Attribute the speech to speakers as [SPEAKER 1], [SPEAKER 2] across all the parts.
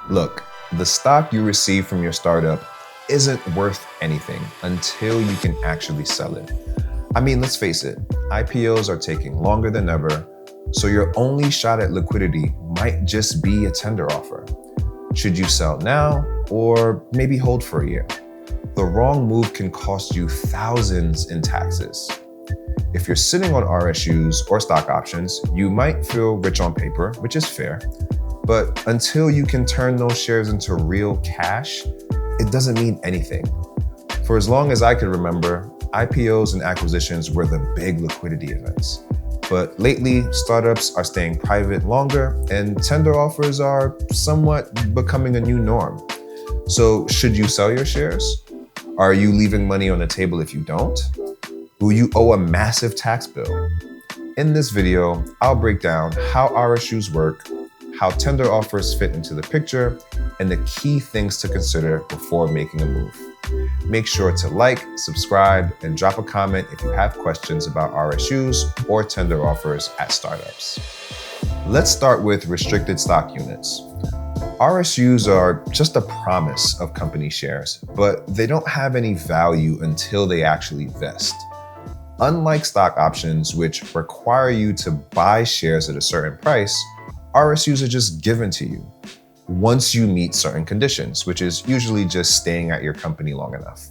[SPEAKER 1] Look, the stock you receive from your startup isn't worth anything until you can actually sell it. I mean, let's face it, IPOs are taking longer than ever, so your only shot at liquidity might just be a tender offer. Should you sell now or maybe hold for a year? The wrong move can cost you thousands in taxes. If you're sitting on RSUs or stock options, you might feel rich on paper, which is fair. But until you can turn those shares into real cash, it doesn't mean anything. For as long as I can remember, IPOs and acquisitions were the big liquidity events. But lately, startups are staying private longer and tender offers are somewhat becoming a new norm. So should you sell your shares? Are you leaving money on the table if you don't? Will you owe a massive tax bill? In this video, I'll break down how RSUs work, how tender offers fit into the picture, and the key things to consider before making a move. Make sure to like, subscribe, and drop a comment if you have questions about RSUs or tender offers at startups. Let's start with restricted stock units. RSUs are just a promise of company shares, but they don't have any value until they actually vest. Unlike stock options, which require you to buy shares at a certain price, RSUs are just given to you once you meet certain conditions, which is usually just staying at your company long enough.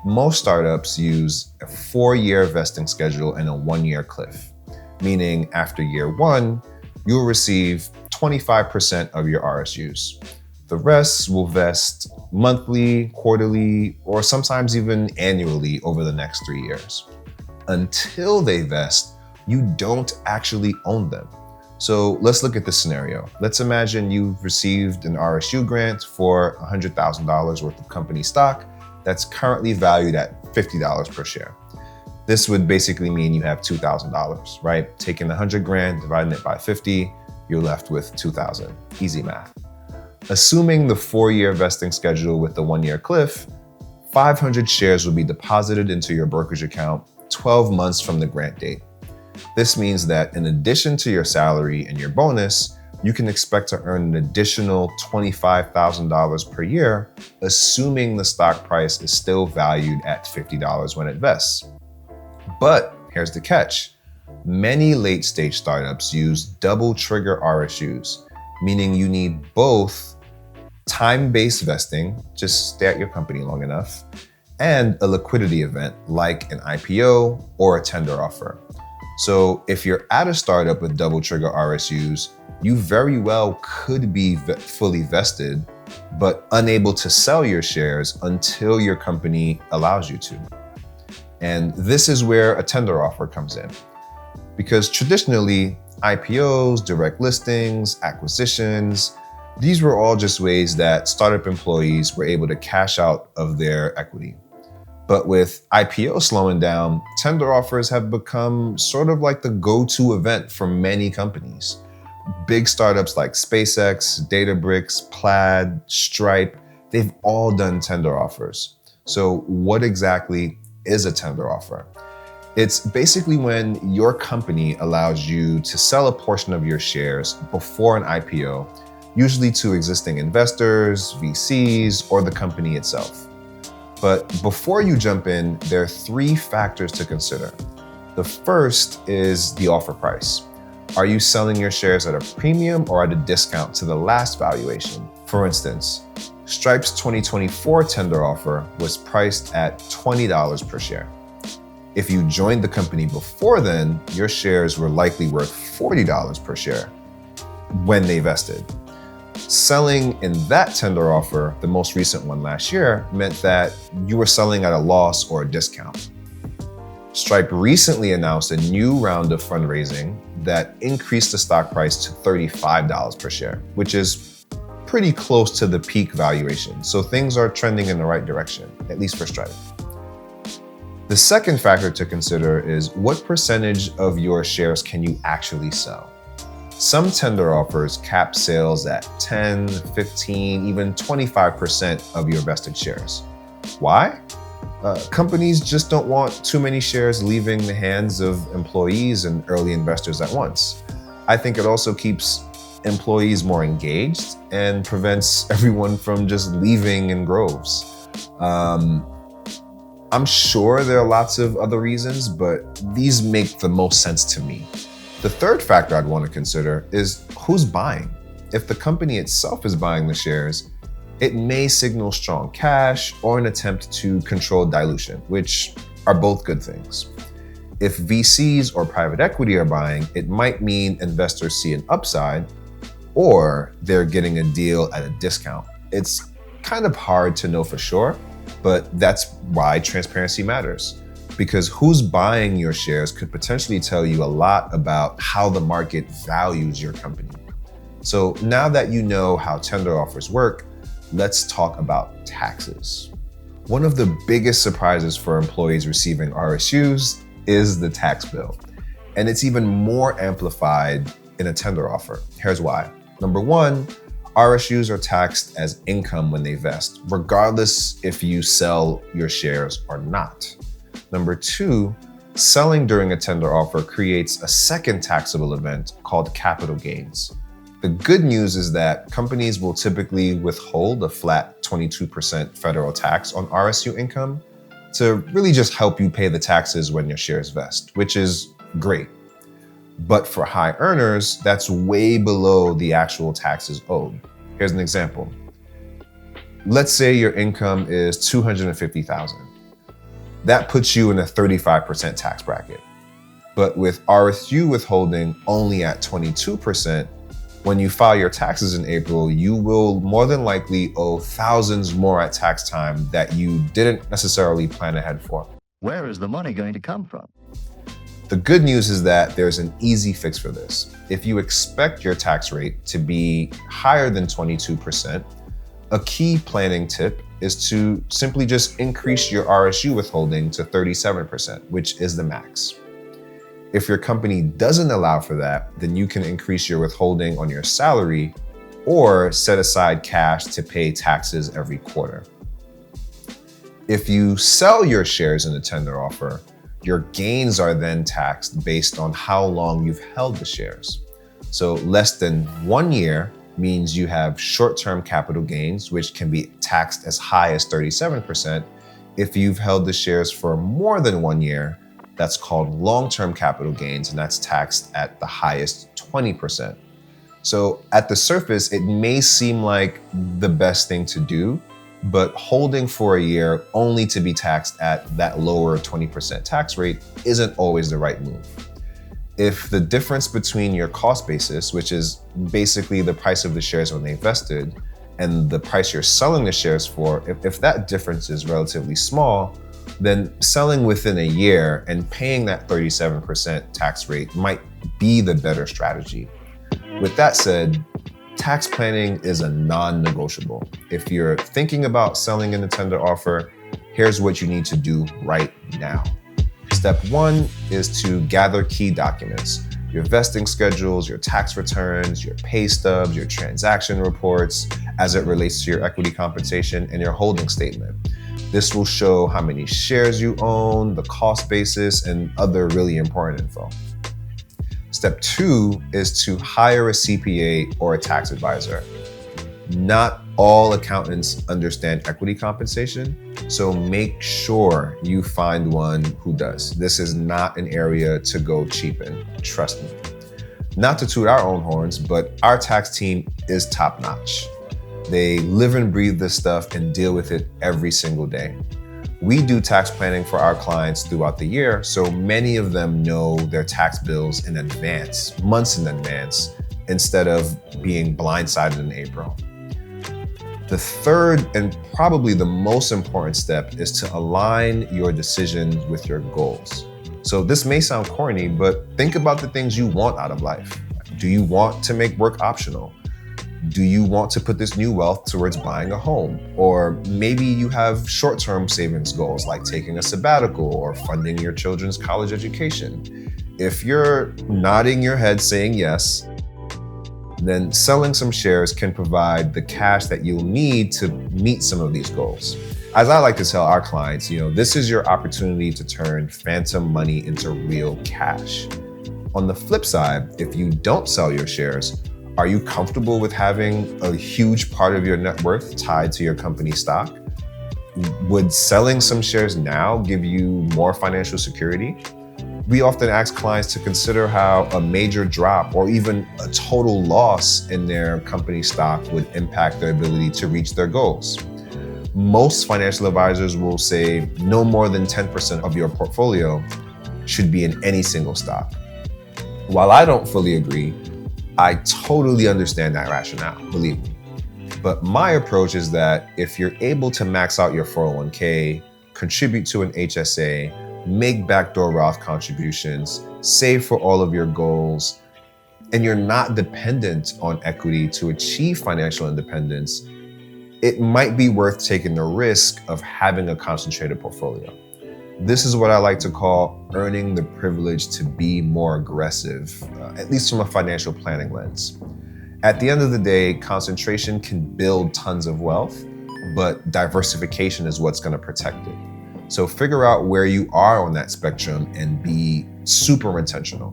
[SPEAKER 1] Most startups use a 4-year vesting schedule and a 1-year cliff, meaning after year 1, you'll receive 25% of your RSUs. The rest will vest monthly, quarterly, or sometimes even annually over the next 3 years. Until they vest, you don't actually own them. So let's look at this scenario. Let's imagine you've received an RSU grant for $100,000 worth of company stock that's currently valued at $50 per share. This would basically mean you have $2,000, right? Taking $100,000, dividing it by 50, you're left with $2,000. Easy math. Assuming the 4-year vesting schedule with the 1-year cliff, 500 shares will be deposited into your brokerage account 12 months from the grant date. This means that in addition to your salary and your bonus, you can expect to earn an additional $25,000 per year, assuming the stock price is still valued at $50 when it vests. But here's the catch. Many late-stage startups use double trigger RSUs, meaning you need both time-based vesting, just stay at your company long enough, and a liquidity event like an IPO or a tender offer. So if you're at a startup with double trigger RSUs, you very well could be fully vested, but unable to sell your shares until your company allows you to. And this is where a tender offer comes in. Because traditionally, IPOs, direct listings, acquisitions, these were all just ways that startup employees were able to cash out of their equity. But with IPO slowing down, tender offers have become sort of like the go-to event for many companies. Big startups like SpaceX, Databricks, Plaid, Stripe, they've all done tender offers. So what exactly is a tender offer? It's basically when your company allows you to sell a portion of your shares before an IPO, usually to existing investors, VCs, or the company itself. But before you jump in, there are 3 factors to consider. The first is the offer price. Are you selling your shares at a premium or at a discount to the last valuation? For instance, Stripe's 2024 tender offer was priced at $20 per share. If you joined the company before then, your shares were likely worth $40 per share when they vested. Selling in that tender offer, the most recent one last year, meant that you were selling at a loss or a discount. Stripe recently announced a new round of fundraising that increased the stock price to $35 per share, which is pretty close to the peak valuation. So things are trending in the right direction, at least for Stripe. The second factor to consider is what percentage of your shares can you actually sell? Some tender offers cap sales at 10, 15, even 25% of your vested shares. Why? Companies just don't want too many shares leaving the hands of employees and early investors at once. I think it also keeps employees more engaged and prevents everyone from just leaving in groves. I'm sure there are lots of other reasons, but these make the most sense to me. The third factor I'd want to consider is who's buying. If the company itself is buying the shares, it may signal strong cash or an attempt to control dilution, which are both good things. If VCs or private equity are buying, it might mean investors see an upside or they're getting a deal at a discount. It's kind of hard to know for sure, but that's why transparency matters. Because who's buying your shares could potentially tell you a lot about how the market values your company. So now that you know how tender offers work, let's talk about taxes. One of the biggest surprises for employees receiving RSUs is the tax bill. And it's even more amplified in a tender offer. Here's why. Number one, RSUs are taxed as income when they vest, regardless if you sell your shares or not. Number two, selling during a tender offer creates a second taxable event called capital gains. The good news is that companies will typically withhold a flat 22% federal tax on RSU income to really just help you pay the taxes when your shares vest, which is great. But for high earners, that's way below the actual taxes owed. Here's an example. Let's say your income is $250,000. That puts you in a 35% tax bracket. But with RSU withholding only at 22%, when you file your taxes in April, you will more than likely owe thousands more at tax time that you didn't necessarily plan ahead for.
[SPEAKER 2] Where is the money going to come from?
[SPEAKER 1] The good news is that there's an easy fix for this. If you expect your tax rate to be higher than 22%, a key planning tip is to simply just increase your RSU withholding to 37%, which is the max. If your company doesn't allow for that, then you can increase your withholding on your salary or set aside cash to pay taxes every quarter. If you sell your shares in a tender offer, your gains are then taxed based on how long you've held the shares. So less than 1 year means you have short-term capital gains, which can be taxed as high as 37%. If you've held the shares for more than 1 year, that's called long-term capital gains, and that's taxed at the highest 20%. So at the surface, it may seem like the best thing to do, but holding for a year only to be taxed at that lower 20% tax rate isn't always the right move. If the difference between your cost basis, which is basically the price of the shares when they vested, and the price you're selling the shares for, if that difference is relatively small, then selling within a year and paying that 37% tax rate might be the better strategy. With that said, tax planning is a non-negotiable. If you're thinking about selling in a tender offer, here's what you need to do right now. Step one is to gather key documents: your vesting schedules, your tax returns, your pay stubs, your transaction reports as it relates to your equity compensation, and your holding statement. This will show how many shares you own, the cost basis, and other really important info. Step two is to hire a CPA or a tax advisor. Not all accountants understand equity compensation, so make sure you find one who does. This is not an area to go cheap in, trust me. Not to toot our own horns, but our tax team is top-notch. They live and breathe this stuff and deal with it every single day. We do tax planning for our clients throughout the year, so many of them know their tax bills in advance, months in advance, instead of being blindsided in April. The third and probably the most important step is to align your decisions with your goals. So this may sound corny, but think about the things you want out of life. Do you want to make work optional? Do you want to put this new wealth towards buying a home? Or maybe you have short-term savings goals like taking a sabbatical or funding your children's college education. If you're nodding your head saying yes, then selling some shares can provide the cash that you'll need to meet some of these goals. As I like to tell our clients, this is your opportunity to turn phantom money into real cash. On the flip side, if you don't sell your shares, Are you comfortable with having a huge part of your net worth tied to your company stock? Would selling some shares now give you more financial security? We often ask clients to consider how a major drop or even a total loss in their company stock would impact their ability to reach their goals. Most financial advisors will say no more than 10% of your portfolio should be in any single stock. While I don't fully agree, I totally understand that rationale, believe me. But my approach is that if you're able to max out your 401k, contribute to an HSA, make backdoor Roth contributions, save for all of your goals, and you're not dependent on equity to achieve financial independence, it might be worth taking the risk of having a concentrated portfolio. This is what I like to call earning the privilege to be more aggressive, at least from a financial planning lens. At the end of the day, concentration can build tons of wealth, but diversification is what's going to protect it. So figure out where you are on that spectrum and be super intentional.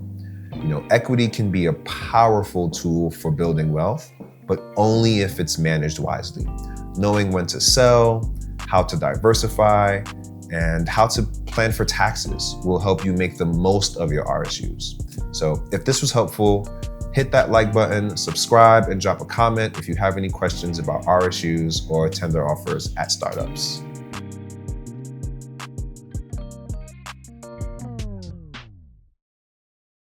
[SPEAKER 1] Equity can be a powerful tool for building wealth, but only if it's managed wisely. Knowing when to sell, how to diversify, and how to plan for taxes will help you make the most of your RSUs. So if this was helpful, hit that like button, subscribe, and drop a comment if you have any questions about RSUs or tender offers at startups.